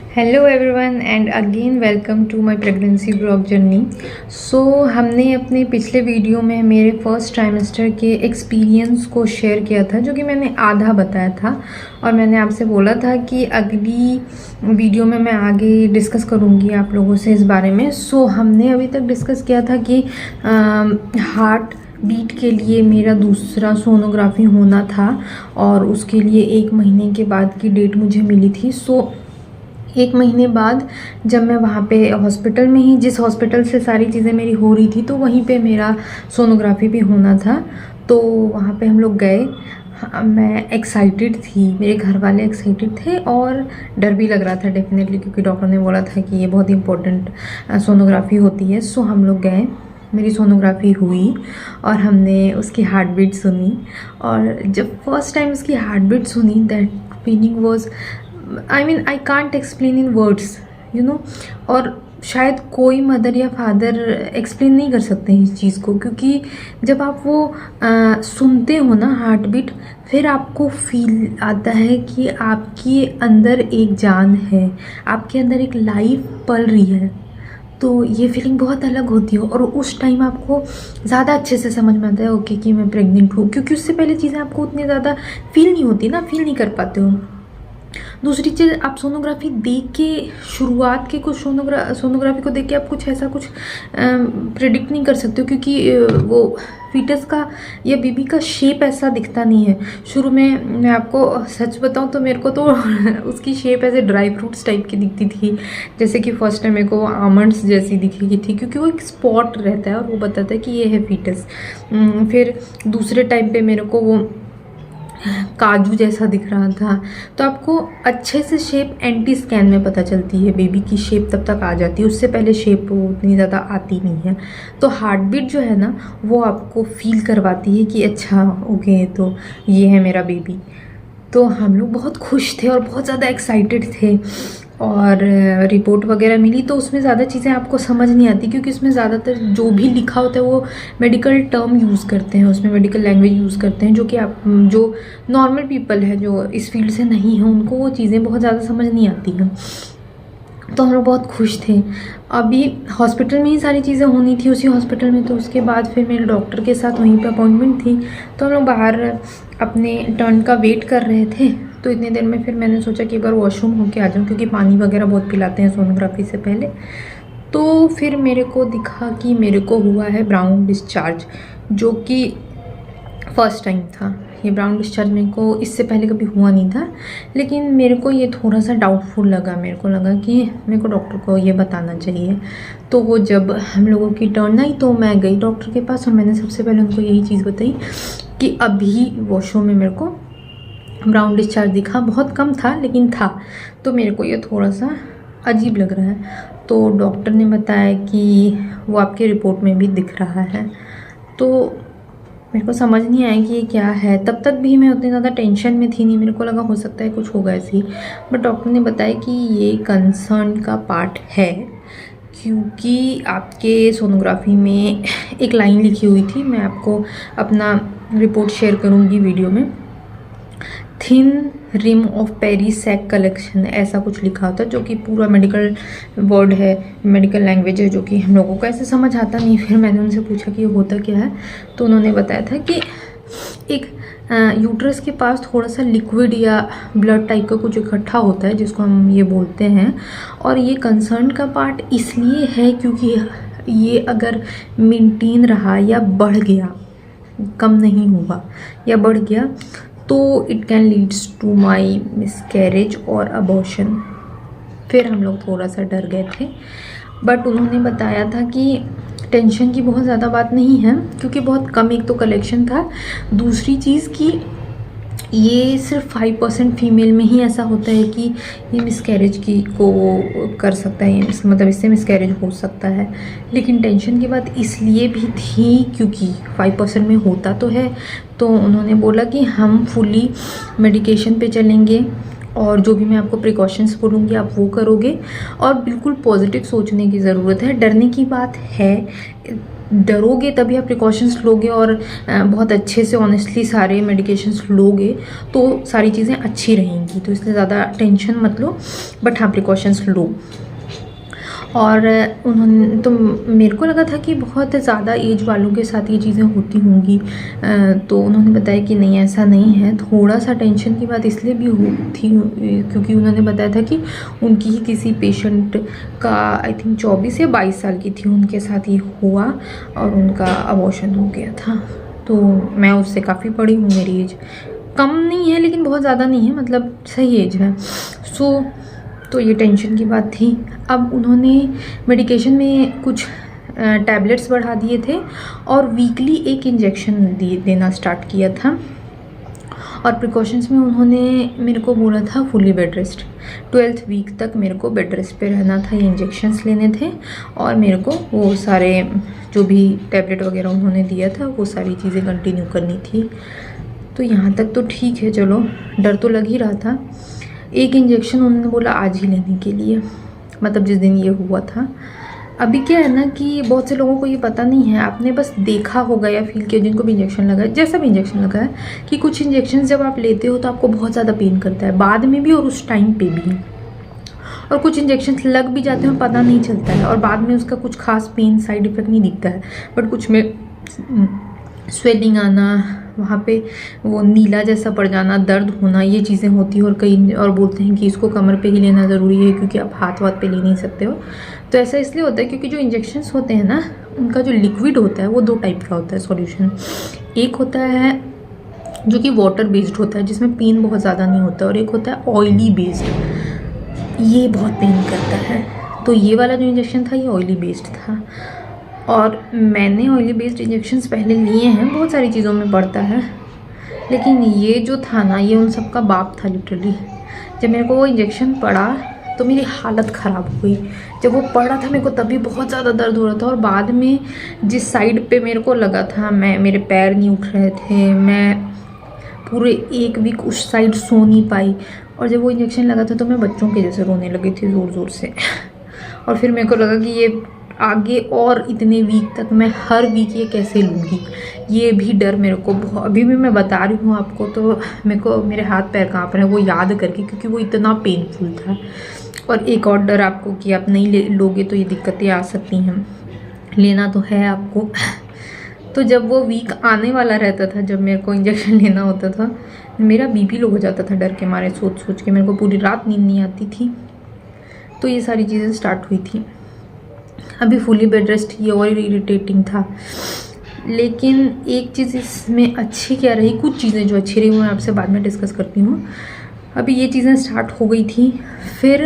Hello everyone and again welcome to my pregnancy blog journey. So हमने अपने पिछले video में मेरे फर्स्ट ट्राइमेस्टर के एक्सपीरियंस को शेयर किया था, जो कि मैंने आधा बताया था और मैंने आपसे बोला था कि अगली वीडियो में मैं आगे डिस्कस करूँगी आप लोगों से इस बारे में। सो हमने अभी तक डिस्कस किया था कि हार्ट बीट के लिए मेरा दूसरा सोनोग्राफी होना था और उसके लिए 1 महीने के बाद की डेट मुझे मिली थी। सो 1 महीने बाद जब मैं वहाँ पे हॉस्पिटल में ही, जिस हॉस्पिटल से सारी चीज़ें मेरी हो रही थी, तो वहीं पे मेरा सोनोग्राफी भी होना था। तो वहाँ पे हम लोग गए। मैं एक्साइटेड थी, मेरे घर वाले एक्साइटेड थे और डर भी लग रहा था डेफिनेटली, क्योंकि डॉक्टर ने बोला था कि ये बहुत इंपॉर्टेंट सोनोग्राफी होती है। सो हम लोग गए, मेरी सोनोग्राफी हुई और हमने उसकी हार्ट बीट सुनी। और जब फर्स्ट टाइम उसकी हार्ट बीट सुनी, that feeling was I can't explain in words, you know. और शायद कोई मदर या फादर एक्सप्लेन नहीं कर सकते हैं इस चीज़ को, क्योंकि जब आप वो सुनते हो ना हार्ट बीट, फिर आपको फील आता है कि आपके अंदर एक जान है, आपके अंदर एक लाइफ पल रही है। तो ये फीलिंग बहुत अलग होती है और उस टाइम आपको ज़्यादा अच्छे से समझ में आता है ओके कि मैं प्रेग्नेंट हूँ, क्योंकि उससे पहले चीज़ें आपको उतनी ज़्यादा फील नहीं होती ना, फील नहीं कर पाते हो। दूसरी चीज़, आप सोनोग्राफी देख के, शुरुआत के कुछ सोनोग्राफी को देख के आप कुछ ऐसा कुछ प्रिडिक्ट नहीं कर सकते हो, क्योंकि वो फीटस का या बेबी का शेप ऐसा दिखता नहीं है। शुरू में मैं आपको सच बताऊं तो मेरे को तो उसकी शेप ऐसे ड्राई फ्रूट्स टाइप की दिखती थी, जैसे कि फर्स्ट टाइम मेरे को आमंड्स जैसी दिखी थी, क्योंकि वो एक स्पॉट रहता है और वो बताता है कि ये है फीटस। फिर दूसरे टाइम पे मेरे को वो काजू जैसा दिख रहा था। तो आपको अच्छे से शेप एंटी स्कैन में पता चलती है, बेबी की शेप तब तक आ जाती है, उससे पहले शेप उतनी ज़्यादा आती नहीं है। तो हार्ट बीट जो है ना, वो आपको फील करवाती है कि अच्छा ओके, तो ये है मेरा बेबी। तो हम लोग बहुत खुश थे और बहुत ज़्यादा एक्साइटेड थे। और रिपोर्ट वगैरह मिली तो उसमें ज़्यादा चीज़ें आपको समझ नहीं आती, क्योंकि उसमें ज़्यादातर जो भी लिखा होता है वो मेडिकल टर्म यूज़ करते हैं, उसमें मेडिकल लैंग्वेज यूज़ करते हैं, जो कि आप जो नॉर्मल पीपल है जो इस फील्ड से नहीं है, उनको वो चीज़ें बहुत ज़्यादा समझ नहीं आती हैं। तो हम लोग बहुत खुश थे। अभी हॉस्पिटल में ही सारी चीज़ें होनी थी, उसी हॉस्पिटल में। तो उसके बाद फिर मेरे डॉक्टर के साथ वहीं पे अपॉइंटमेंट थी, तो हम लोग बाहर अपने टर्न का वेट कर रहे थे। तो इतने देर में फिर मैंने सोचा कि एक बार वॉशरूम होके आ जाऊँ, क्योंकि पानी वगैरह बहुत पिलाते हैं सोनोग्राफी से पहले। तो फिर मेरे को दिखा कि मेरे को हुआ है ब्राउन डिस्चार्ज, जो कि फर्स्ट टाइम था। ये ब्राउन डिस्चार्ज मेरे को इससे पहले कभी हुआ नहीं था, लेकिन मेरे को ये थोड़ा सा डाउटफुल लगा। मेरे को लगा कि मेरे को डॉक्टर को ये बताना चाहिए। तो वो जब हम लोगों की टर्न आई तो मैं गई डॉक्टर के पास और मैंने सबसे पहले उनको यही चीज़ बताई कि अभी वॉशरूम में मेरे को ब्राउन डिस्चार्ज दिखा, बहुत कम था लेकिन था, तो मेरे को ये थोड़ा सा अजीब लग रहा है। तो डॉक्टर ने बताया कि वो आपके रिपोर्ट में भी दिख रहा है। तो मेरे को समझ नहीं आया कि ये क्या है। तब तक भी मैं उतनी ज़्यादा टेंशन में थी नहीं, मेरे को लगा हो सकता है कुछ होगा ऐसे ही। बट डॉक्टर ने बताया कि ये कंसर्न का पार्ट है, क्योंकि आपके सोनोग्राफी में एक लाइन लिखी हुई थी, मैं आपको अपना रिपोर्ट शेयर करूँगी वीडियो में। थिन रिम ऑफ पेरीसैक कलेक्शन, ऐसा कुछ लिखा होता है, जो कि पूरा मेडिकल वर्ड है, मेडिकल लैंग्वेज है, जो कि हम लोगों को ऐसे समझ आता नहीं। फिर मैंने उनसे पूछा कि ये होता क्या है, तो उन्होंने बताया था कि एक यूट्रस के पास थोड़ा सा लिक्विड या ब्लड टाइप का कुछ इकट्ठा होता है, जिसको हम ये बोलते हैं। और ये कंसर्न का पार्ट इसलिए है क्योंकि ये अगर मेंटेन रहा या बढ़ गया, कम नहीं हुआ या बढ़ गया, तो it can leads to my miscarriage और अबॉर्शन। फिर हम लोग थोड़ा सा डर गए थे, बट उन्होंने बताया था कि टेंशन की बहुत ज़्यादा बात नहीं है, क्योंकि बहुत कम एक तो कलेक्शन था, दूसरी चीज़ कि ये सिर्फ 5% फीमेल में ही ऐसा होता है कि ये मिसकैरेज की को कर सकता है, मतलब इससे मिसकैरेज हो सकता है। लेकिन टेंशन की बात इसलिए भी थी क्योंकि 5% में होता तो है। तो उन्होंने बोला कि हम फुली मेडिकेशन पे चलेंगे और जो भी मैं आपको प्रिकॉशंस बोलूँगी आप वो करोगे, और बिल्कुल पॉजिटिव सोचने की ज़रूरत है। डरने की बात है डरोगे तभी आप प्रिकॉशंस लोगे और बहुत अच्छे से ऑनेस्टली सारे मेडिकेशंस लोगे तो सारी चीज़ें अच्छी रहेंगी। तो इसलिए ज़्यादा टेंशन मत लो, बट हाँ प्रिकॉशंस लो। और उन्होंने तो मेरे को लगा था कि बहुत ज़्यादा एज वालों के साथ ये चीज़ें होती होंगी, तो उन्होंने बताया कि नहीं ऐसा नहीं है। थोड़ा सा टेंशन की बात इसलिए भी थी क्योंकि उन्होंने बताया था कि उनकी ही किसी पेशेंट का आई थिंक 24 या 22 साल की थी, उनके साथ ये हुआ और उनका अबॉर्शन हो गया था। तो मैं उससे काफ़ी बड़ी हूँ, मेरी एज कम नहीं है लेकिन बहुत ज़्यादा नहीं है, मतलब सही एज है। तो ये टेंशन की बात थी। अब उन्होंने मेडिकेशन में कुछ टैबलेट्स बढ़ा दिए थे और वीकली एक इंजेक्शन देना स्टार्ट किया था। और प्रिकॉशंस में उन्होंने मेरे को बोला था fully bed rest, 12th week तक मेरे को बेड रेस्ट पे रहना था, ये इंजेक्शंस लेने थे और मेरे को वो सारे जो भी टैबलेट वगैरह उन्होंने दिया था वो सारी चीज़ें कंटिन्यू करनी थी। तो यहाँ तक तो ठीक है, चलो डर तो लग ही रहा था। एक इंजेक्शन उन्होंने बोला आज ही लेने के लिए, मतलब जिस दिन ये हुआ था। अभी क्या है ना कि बहुत से लोगों को ये पता नहीं है, आपने बस देखा होगा या फील किया जिनको भी इंजेक्शन लगा है, जैसा भी इंजेक्शन लगा है, कि कुछ इंजेक्शन जब आप लेते हो तो आपको बहुत ज़्यादा पेन करता है बाद में भी और उस टाइम पे भी, और कुछ इंजेक्शन लग भी जाते हैं पता नहीं चलता है और बाद में उसका कुछ खास पेन साइड इफेक्ट नहीं दिखता है, बट कुछ में स्वेलिंग आना, वहाँ पे वो नीला जैसा पड़ जाना, दर्द होना, ये चीज़ें होती हैं। और कई और बोलते हैं कि इसको कमर पे ही लेना ज़रूरी है क्योंकि आप हाथ वाथ पे ले नहीं सकते हो। तो ऐसा इसलिए होता है क्योंकि जो इंजेक्शंस होते हैं ना, उनका जो लिक्विड होता है वो 2 टाइप का होता है सॉल्यूशन। एक होता है जो कि वाटर बेस्ड होता है जिसमें पेन बहुत ज़्यादा नहीं होता, और एक होता है ऑयली बेस्ड, ये बहुत पेन करता है। तो ये वाला जो इंजेक्शन था ये ऑयली बेस्ड था और मैंने ऑयली बेस्ड इंजेक्शंस पहले लिए हैं, बहुत सारी चीज़ों में पड़ता है, लेकिन ये जो था ना ये उन सब का बाप था लिटरली। जब मेरे को वो इंजेक्शन पड़ा तो मेरी हालत ख़राब हो गई। जब वो पड़ा था मेरे को तभी बहुत ज़्यादा दर्द हो रहा था और बाद में जिस साइड पे मेरे को लगा था, मेरे पैर नहीं उठ रहे थे, मैं पूरे 1 वीक उस साइड सो नहीं पाई। और जब वो इंजेक्शन लगा था तो मैं बच्चों के जैसे रोने लगी थी ज़ोर ज़ोर से। और फिर मेरे को लगा कि ये आगे और इतने वीक तक मैं हर वीक ये कैसे लूँगी, ये भी डर मेरे को अभी भी मैं बता रही हूँ आपको तो मेरे को मेरे हाथ पैर काँप रहे हैं वो याद करके, क्योंकि वो इतना पेनफुल था। और एक और डर आपको कि आप नहीं लोगे तो ये दिक्कतें आ सकती हैं, लेना तो है आपको। तो जब वो वीक आने वाला रहता था, जब मेरे को इंजेक्शन लेना होता था, मेरा बीपी लो हो जाता था डर के मारे, सोच सोच के मेरे को पूरी रात नींद नहीं आती थी। तो ये सारी चीज़ें स्टार्ट हुई थी। अभी फुली बेड रेस्ट ये और इरिटेटिंग था, लेकिन एक चीज़ इसमें अच्छी क्या रही, कुछ चीज़ें जो अच्छी रही वो मैं आपसे बाद में डिस्कस करती हूँ। अभी ये चीज़ें स्टार्ट हो गई थी। फिर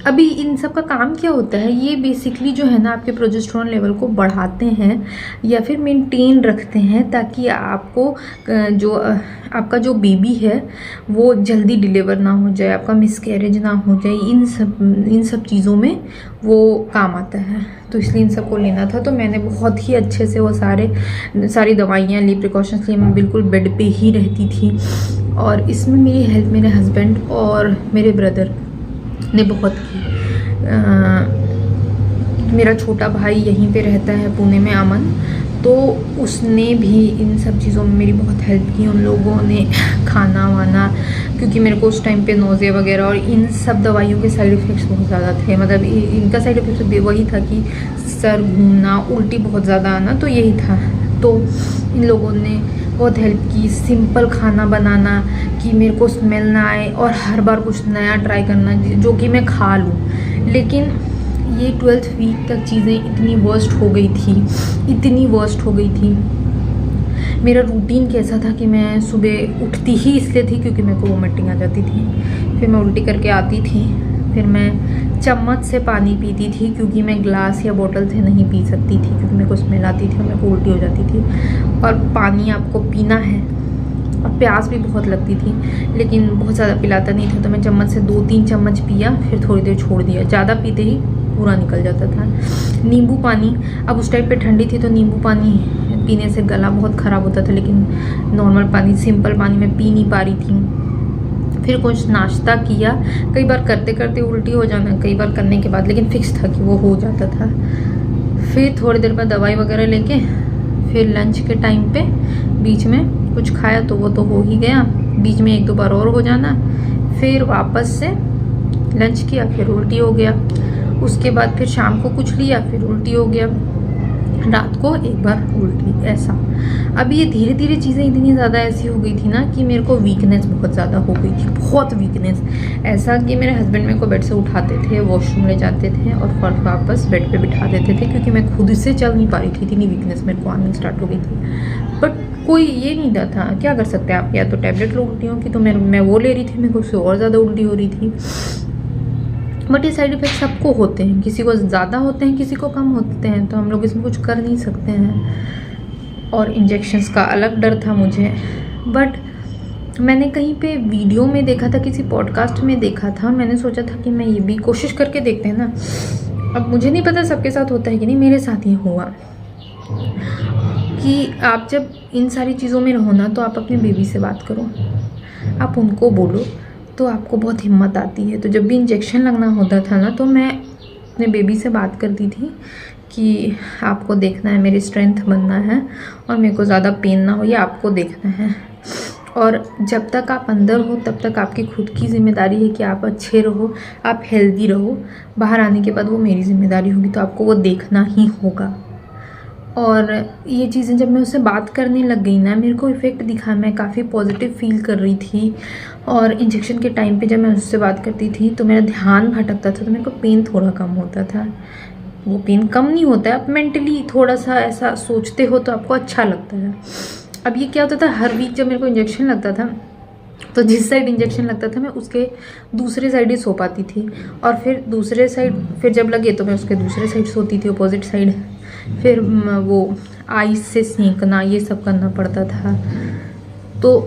अभी इन सब का काम क्या होता है, ये बेसिकली जो है ना आपके प्रोजेस्टेरोन लेवल को बढ़ाते हैं या फिर मेंटेन रखते हैं, ताकि आपको जो आपका जो बेबी है वो जल्दी डिलीवर ना हो जाए, आपका मिसकैरेज ना हो जाए, इन सब चीज़ों में वो काम आता है। तो इसलिए इन सबको लेना था। तो मैंने बहुत ही अच्छे से वो सारी दवाइयाँ ली, प्रिकॉशंस ली, मैं बिल्कुल बेड पे ही रहती थी। और इसमें मेरी हेल्प मेरे हस्बैंड और मेरे ब्रदर ने बहुत की। मेरा छोटा भाई यहीं पे रहता है पुणे में, अमन, तो उसने भी इन सब चीज़ों में मेरी बहुत हेल्प की। उन लोगों ने खाना वाना, क्योंकि मेरे को उस टाइम पे नोज़िया वगैरह और इन सब दवाइयों के साइड इफ़ेक्ट्स बहुत ज़्यादा थे। मतलब इनका साइड इफ़ेक्ट वही था कि सर घूमना, उल्टी बहुत ज़्यादा आना, तो यही था। तो इन लोगों ने बहुत हेल्प की, सिंपल खाना बनाना कि मेरे को स्मेल ना आए और हर बार कुछ नया ट्राई करना जो कि मैं खा लूँ। लेकिन ये 12th वीक तक चीज़ें इतनी वर्स्ट हो गई थी। मेरा रूटीन कैसा था कि मैं सुबह उठती ही इसलिए थी क्योंकि मेरे को वोमिटिंग आ जाती थी, फिर मैं उल्टी करके आती थी, फिर मैं चम्मच से पानी पीती थी क्योंकि मैं ग्लास या बोतल से नहीं पी सकती थी क्योंकि मेरे को स्मेल आती थी और मेरे को उल्टी हो जाती थी। और पानी आपको पीना है और प्यास भी बहुत लगती थी, लेकिन बहुत ज़्यादा पिलाता नहीं था, तो मैं चम्मच से 2-3 चम्मच पिया, फिर थोड़ी देर छोड़ दिया, ज़्यादा पीते ही पूरा निकल जाता था। नींबू पानी, अब उस टाइम पे ठंडी थी तो नींबू पानी पीने से गला बहुत ख़राब होता था, लेकिन नॉर्मल पानी, सिंपल पानी मैं पी नहीं पा रही थी। फिर कुछ नाश्ता किया, कई बार करते करते उल्टी हो जाना, कई बार करने के बाद, लेकिन फिक्स था कि वो हो जाता था। फिर थोड़ी देर बाद दवाई वगैरह लेके फिर लंच के टाइम पे बीच में कुछ खाया तो वो तो हो ही गया, बीच में 1-2 बार और हो जाना, फिर वापस से लंच किया फिर उल्टी हो गया, उसके बाद फिर शाम को कुछ लिया फिर उल्टी हो गया, रात को एक बार उल्टी, ऐसा। अब ये धीरे धीरे चीज़ें इतनी ज़्यादा ऐसी हो गई थी ना कि मेरे को वीकनेस बहुत ज़्यादा हो गई थी, बहुत वीकनेस। ऐसा कि मेरे हस्बैंड मेरे को बेड से उठाते थे, वॉशरूम ले जाते थे और फिर वापस बेड पे बिठा देते थे, क्योंकि मैं खुद से चल नहीं पा रही थी, इतनी वीकनेस मेरे को आनी स्टार्ट हो गई थी। बट कोई ये नहीं था, क्या कर सकते हैं आप, या तो टैबलेट लो उल्टियों की, तो मैं वो ले रही थी, मेरे को उससे और ज़्यादा उल्टी हो रही थी। बट ये साइड इफ़ेक्ट सबको होते हैं, किसी को ज़्यादा होते हैं, किसी को कम होते हैं, तो हम लोग इसमें कुछ कर नहीं सकते हैं। और इंजेक्शंस का अलग डर था मुझे, बट मैंने कहीं पे वीडियो में देखा था, किसी पॉडकास्ट में देखा था, मैंने सोचा था कि मैं ये भी कोशिश करके देखते हैं ना। अब मुझे नहीं पता सबके साथ होता है कि नहीं, मेरे साथ ही हुआ कि आप जब इन सारी चीज़ों में रहो ना, तो आप अपने बेबी से बात करो, आप उनको बोलो, तो आपको बहुत हिम्मत आती है। तो जब भी इंजेक्शन लगना होता था ना, तो मैं अपने बेबी से बात करती थी कि आपको देखना है, मेरी स्ट्रेंथ बनना है और मेरे को ज़्यादा पेन ना हो, ये आपको देखना है। और जब तक आप अंदर हो तब तक आपकी खुद की जिम्मेदारी है कि आप अच्छे रहो, आप हेल्दी रहो। बाहर आने के बाद वो मेरी जिम्मेदारी होगी, तो आपको वो देखना ही होगा। और ये चीज़ें जब मैं उससे बात करने लग गई ना, मेरे को इफ़ेक्ट दिखा, मैं काफ़ी पॉजिटिव फील कर रही थी। और इंजेक्शन के टाइम पे जब मैं उससे बात करती थी तो मेरा ध्यान भटकता था, तो मेरे को पेन थोड़ा कम होता था। वो पेन कम नहीं होता है, आप मेंटली थोड़ा सा ऐसा सोचते हो तो आपको अच्छा लगता है। अब ये क्या होता था, हर वीक जब मेरे को इंजेक्शन लगता था, तो जिस साइड इंजेक्शन लगता था मैं उसके दूसरे साइड ही सो पाती थी, और फिर दूसरे साइड फिर जब लगे तो मैं उसके दूसरे साइड सोती थी, अपोजिट साइड। फिर वो आइस से सेंकना, ये सब करना पड़ता था। तो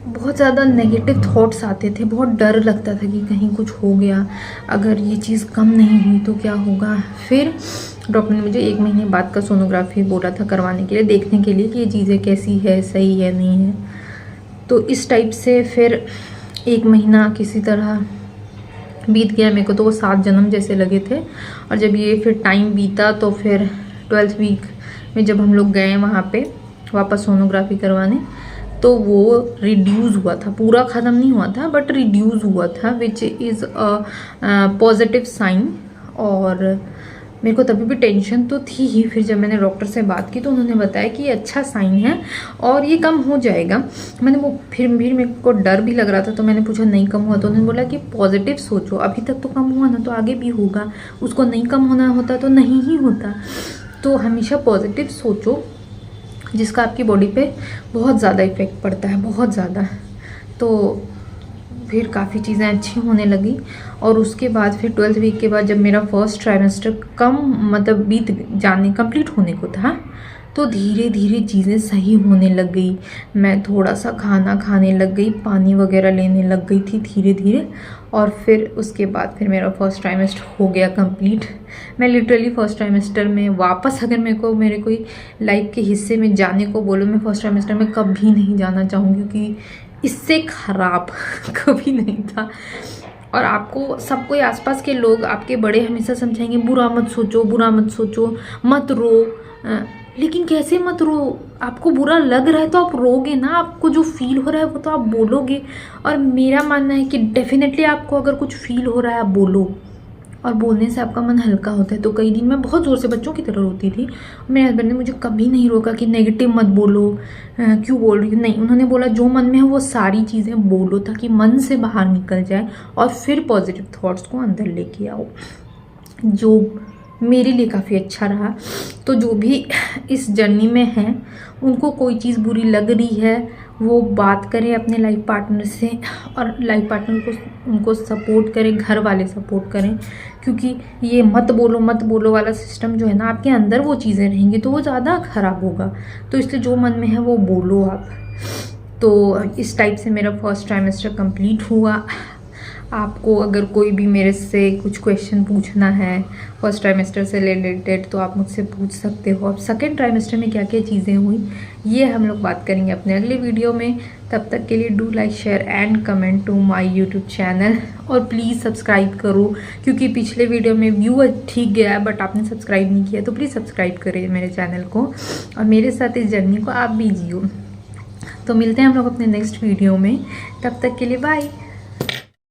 बहुत ज़्यादा नेगेटिव थॉट्स आते थे, बहुत डर लगता था कि कहीं कुछ हो गया, अगर ये चीज़ कम नहीं हुई तो क्या होगा। फिर डॉक्टर ने मुझे 1 महीने बाद का सोनोग्राफी बोला था करवाने के लिए, देखने के लिए कि ये चीज़ें कैसी है, सही है नहीं है। तो इस टाइप से फिर 1 महीना किसी तरह बीत गया। मेरे को तो वो 7 जन्म जैसे लगे थे। और जब ये फिर टाइम बीता तो फिर 12th वीक में जब हम लोग गए वहाँ पे वापस सोनोग्राफी करवाने, तो वो रिड्यूस हुआ था, पूरा ख़त्म नहीं हुआ था बट रिड्यूस हुआ था, which is a positive sign. और मेरे को तभी भी टेंशन तो थी ही। फिर जब मैंने डॉक्टर से बात की तो उन्होंने बताया कि ये अच्छा साइन है और ये कम हो जाएगा। मैंने वो फिर मेरे को डर भी लग रहा था, तो मैंने पूछा नहीं कम हुआ, तो उन्होंने बोला कि पॉजिटिव सोचो, अभी तक तो कम हुआ ना, तो आगे भी होगा, उसको नहीं कम होना होता तो नहीं ही होता। तो हमेशा पॉजिटिव सोचो, जिसका आपकी बॉडी पे बहुत ज़्यादा इफ़ेक्ट पड़ता है, बहुत ज़्यादा। तो फिर काफ़ी चीज़ें अच्छी होने लगी। और उसके बाद फिर 12th वीक के बाद जब मेरा फर्स्ट ट्राइमेस्टर बीत जाने कंप्लीट होने को था, तो धीरे धीरे चीज़ें सही होने लग गई। मैं थोड़ा सा खाना खाने लग गई, पानी वगैरह लेने लग गई थी धीरे धीरे। और फिर उसके बाद फिर मेरा फर्स्ट ट्राइमेस्टर हो गया कंप्लीट। मैं लिटरली फर्स्ट ट्राइमेस्टर में वापस अगर मेरे कोई लाइफ के हिस्से में जाने को बोलो, मैं फर्स्ट ट्राइमेस्टर में कभी नहीं जाना चाहूँगी, क्योंकि इससे ख़राब कभी नहीं था। और आपको सब कोई आसपास के लोग, आपके बड़े हमेशा समझाएंगे बुरा मत सोचो, बुरा मत सोचो, मत रो। लेकिन कैसे मत रो? आपको बुरा लग रहा है तो आप रोगे ना, आपको जो फील हो रहा है वो तो आप बोलोगे। और मेरा मानना है कि डेफिनेटली आपको अगर कुछ फील हो रहा है आप बोलो, और बोलने से आपका मन हल्का होता है। तो कई दिन मैं बहुत ज़ोर से बच्चों की तरह रोती थी। मेरे हस्बैंड ने मुझे कभी नहीं रोका कि नेगेटिव मत बोलो, क्यों बोल रही हो, नहीं। उन्होंने बोला जो मन में है वो सारी चीज़ें बोलो, ताकि मन से बाहर निकल जाए और फिर पॉजिटिव थॉट्स को अंदर लेके आओ, जो मेरे लिए काफ़ी अच्छा रहा। तो जो भी इस जर्नी में हैं, उनको कोई चीज़ बुरी लग रही है, वो बात करें अपने लाइफ पार्टनर से, और लाइफ पार्टनर को उनको सपोर्ट करें, घर वाले सपोर्ट करें। क्योंकि ये मत बोलो वाला सिस्टम जो है ना, आपके अंदर वो चीज़ें रहेंगी तो वो ज़्यादा ख़राब होगा। तो इसलिए जो मन में है वो बोलो आप। तो इस टाइप से मेरा फर्स्ट ट्राइमेस्टर कंप्लीट हुआ। आपको अगर कोई भी मेरे से कुछ क्वेश्चन पूछना है फर्स्ट ट्राइमेस्टर से रिलेटेड, तो आप मुझसे पूछ सकते हो। अब सेकेंड ट्राइमेस्टर में क्या क्या चीज़ें हुई, ये हम लोग बात करेंगे अपने अगले वीडियो में। तब तक के लिए do like share and comment to my YouTube channel, और प्लीज़ सब्सक्राइब करो क्योंकि पिछले वीडियो में व्यू ठीक गया है बट आपने सब्सक्राइब नहीं किया, तो प्लीज़ सब्सक्राइब करिए मेरे चैनल को और मेरे साथ इस जर्नी को आप भी जियो। तो मिलते हैं हम लोग अपने नेक्स्ट वीडियो में, तब तक के लिए बाय।